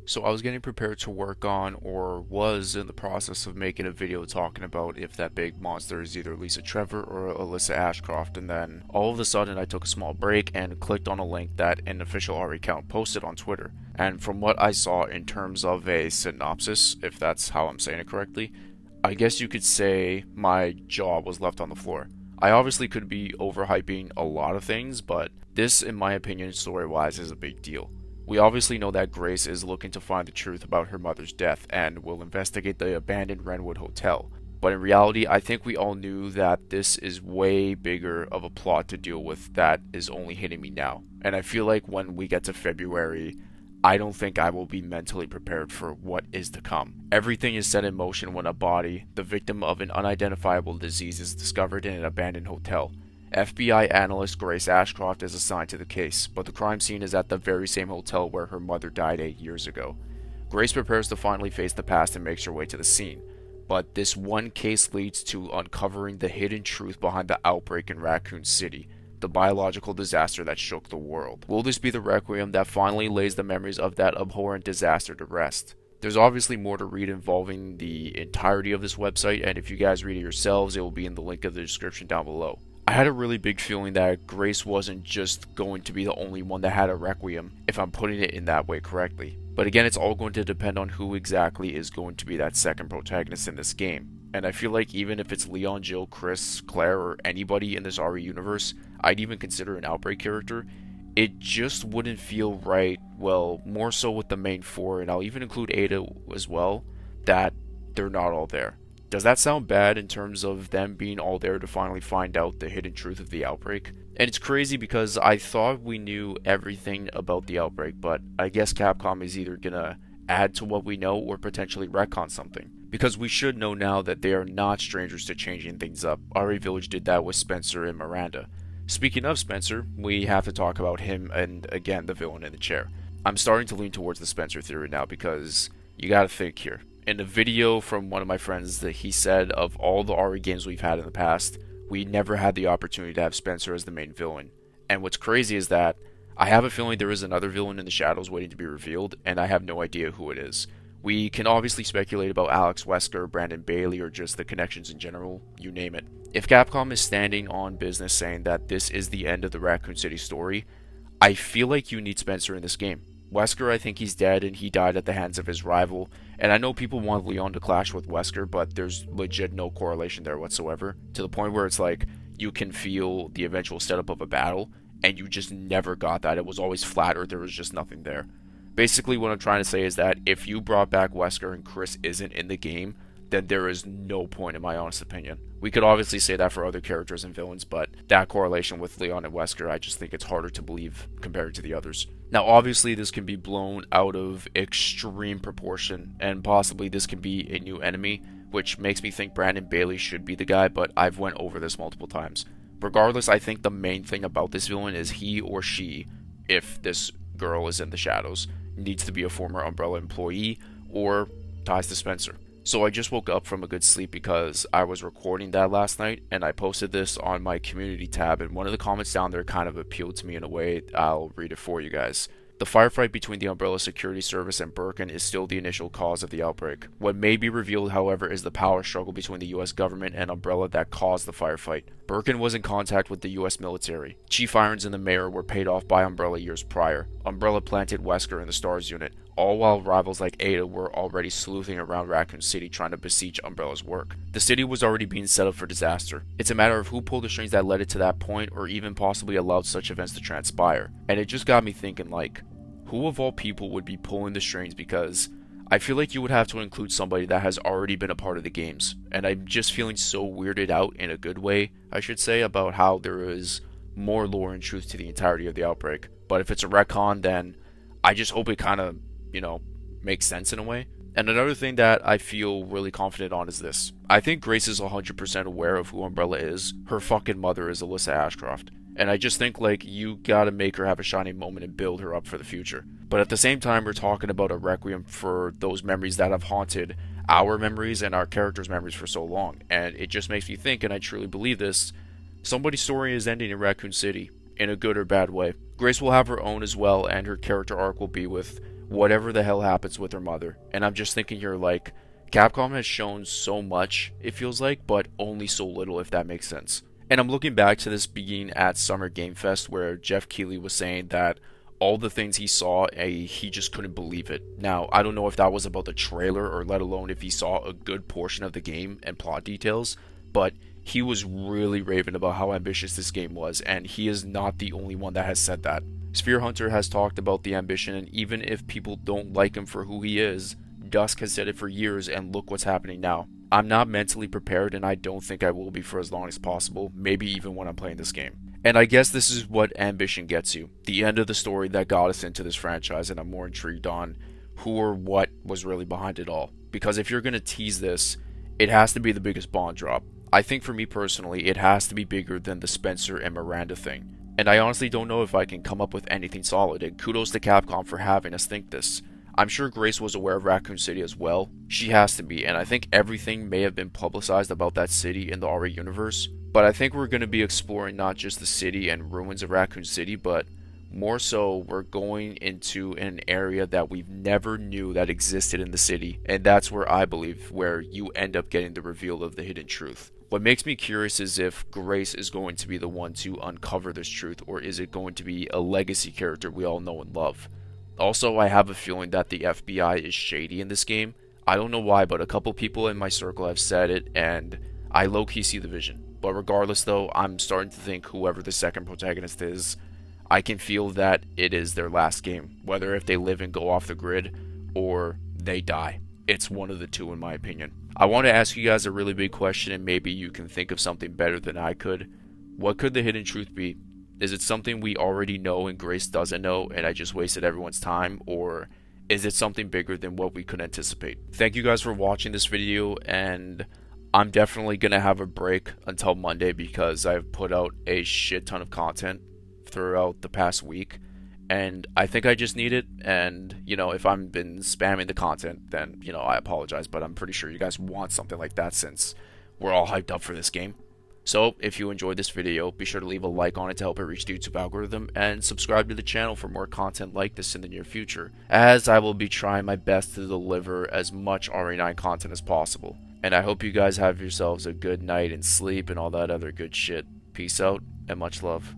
So I was getting prepared to work on, or was in the process of making a video talking about if that big monster is either Lisa Trevor or Alyssa Ashcroft, and then all of a sudden I took a small break and clicked on a link that an official art account posted on Twitter. And from what I saw in terms of a synopsis, if that's how I'm saying it correctly, I guess you could say my jaw was left on the floor. I obviously could be overhyping a lot of things, but this, in my opinion, story-wise, is a big deal. We obviously know that Grace is looking to find the truth about her mother's death and will investigate the abandoned Renwood Hotel. But in reality, I think we all knew that this is way bigger of a plot to deal with that is only hitting me now. And I feel like when we get to February, I don't think I will be mentally prepared for what is to come. Everything is set in motion when a body, the victim of an unidentifiable disease, is discovered in an abandoned hotel. FBI analyst Grace Ashcroft is assigned to the case, but the crime scene is at the very same hotel where her mother died 8 years ago. Grace prepares to finally face the past and makes her way to the scene, but this one case leads to uncovering the hidden truth behind the outbreak in Raccoon City, the biological disaster that shook the world. Will this be the Requiem that finally lays the memories of that abhorrent disaster to rest? There's obviously more to read involving the entirety of this website, and if you guys read it yourselves, it will be in the link of the description down below. I had a really big feeling that Grace wasn't just going to be the only one that had a Requiem, if I'm putting it in that way correctly. But again, it's all going to depend on who exactly is going to be that second protagonist in this game. And I feel like even if it's Leon, Jill, Chris, Claire, or anybody in this RE universe, I'd even consider an Outbreak character, it just wouldn't feel right, well, more so with the main four, and I'll even include Ada as well, that they're not all there. Does that sound bad in terms of them being all there to finally find out the hidden truth of the outbreak? And it's crazy because I thought we knew everything about the outbreak, but I guess Capcom is either gonna add to what we know or potentially retcon something. Because we should know now that they are not strangers to changing things up. RE Village did that with Spencer and Miranda. Speaking of Spencer, we have to talk about him and, again, the villain in the chair. I'm starting to lean towards the Spencer theory now because you gotta think here. In a video from one of my friends that he said of all the RE games we've had in the past, we never had the opportunity to have Spencer as the main villain. And what's crazy is that I have a feeling there is another villain in the shadows waiting to be revealed, and I have no idea who it is. We can obviously speculate about Alex Wesker, Brandon Bailey, or just the connections in general, you name it. If Capcom is standing on business saying that this is the end of the Raccoon City story, I feel like you need Spencer in this game. Wesker, I think he's dead and he died at the hands of his rival, and I know people want Leon to clash with Wesker, but there's legit no correlation there whatsoever, to the point where it's like you can feel the eventual setup of a battle, and you just never got that. It was always flat or there was just nothing there. Basically what I'm trying to say is that if you brought back Wesker and Chris isn't in the game, then there is no point in my honest opinion. We could obviously say that for other characters and villains, but that correlation with Leon and Wesker, I just think it's harder to believe compared to the others. Now obviously this can be blown out of extreme proportion, and possibly this can be a new enemy, which makes me think Brandon Bailey should be the guy, but I've went over this multiple times. Regardless, I think the main thing about this villain is he or she, if this girl is in the shadows, needs to be a former Umbrella employee or ties to Spencer. So I just woke up from a good sleep because I was recording that last night, and I posted this on my community tab, and one of the comments down there kind of appealed to me in a way. I'll read it for you guys. The firefight between the Umbrella Security Service and Birkin is still the initial cause of the outbreak. What may be revealed, however, is the power struggle between the US government and Umbrella that caused the firefight. Birkin was in contact with the US military. Chief Irons and the mayor were paid off by Umbrella years prior. Umbrella planted Wesker in the STARS unit, all while rivals like Ada were already sleuthing around Raccoon City trying to besiege Umbrella's work. The city was already being set up for disaster. It's a matter of who pulled the strings that led it to that point, or even possibly allowed such events to transpire. And it just got me thinking, like, who of all people would be pulling the strings? Because I feel like you would have to include somebody that has already been a part of the games. And I'm just feeling so weirded out, in a good way, I should say, about how there is more lore and truth to the entirety of the outbreak. But if it's a retcon, then I just hope it kind of, makes sense in a way. And another thing that I feel really confident on is this. I think Grace is 100% aware of who Umbrella is. Her fucking mother is Alyssa Ashcroft. And I just think, like, you gotta make her have a shining moment and build her up for the future. But at the same time, we're talking about a requiem for those memories that have haunted our memories and our characters' memories for so long. And it just makes me think, and I truly believe this, somebody's story is ending in Raccoon City, in a good or bad way. Grace will have her own as well, and her character arc will be with whatever the hell happens with her mother. And I'm just thinking here, like, Capcom has shown so much, it feels like, but only so little, if that makes sense. And I'm looking back to this being at Summer Game Fest where Jeff Keighley was saying that all the things he saw, he just couldn't believe it. Now, I don't know if that was about the trailer or let alone if he saw a good portion of the game and plot details, but he was really raving about how ambitious this game was, and he is not the only one that has said that. Sphere Hunter has talked about the ambition, and even if people don't like him for who he is, Dusk has said it for years, and look what's happening now. I'm not mentally prepared, and I don't think I will be for as long as possible, maybe even when I'm playing this game. And I guess this is what ambition gets you. The end of the story that got us into this franchise, and I'm more intrigued on who or what was really behind it all. Because if you're going to tease this, it has to be the biggest Bond drop. I think for me personally, it has to be bigger than the Spencer and Miranda thing. And I honestly don't know if I can come up with anything solid, and kudos to Capcom for having us think this. I'm sure Grace was aware of Raccoon City as well. She has to be, and I think everything may have been publicized about that city in the RE universe. But I think we're going to be exploring not just the city and ruins of Raccoon City, but more so we're going into an area that we've never knew that existed in the city. And that's where I believe where you end up getting the reveal of the hidden truth. What makes me curious is if Grace is going to be the one to uncover this truth, or is it going to be a legacy character we all know and love. Also, I have a feeling that the FBI is shady in this game. I don't know why, but a couple people in my circle have said it, and I low-key see the vision. But regardless though, I'm starting to think whoever the second protagonist is, I can feel that it is their last game. Whether if they live and go off the grid, or they die. It's one of the two in my opinion. I want to ask you guys a really big question, and maybe you can think of something better than I could. What could the hidden truth be? Is it something we already know and Grace doesn't know and I just wasted everyone's time? Or is it something bigger than what we could anticipate? Thank you guys for watching this video, and I'm definitely going to have a break until Monday because I've put out a shit ton of content throughout the past week. And I think I just need it, and, you know, if I've been spamming the content, then, you know, I apologize, but I'm pretty sure you guys want something like that since we're all hyped up for this game. So, if you enjoyed this video, be sure to leave a like on it to help it reach the YouTube algorithm, and subscribe to the channel for more content like this in the near future, as I will be trying my best to deliver as much RE9 content as possible. And I hope you guys have yourselves a good night and sleep and all that other good shit. Peace out, and much love.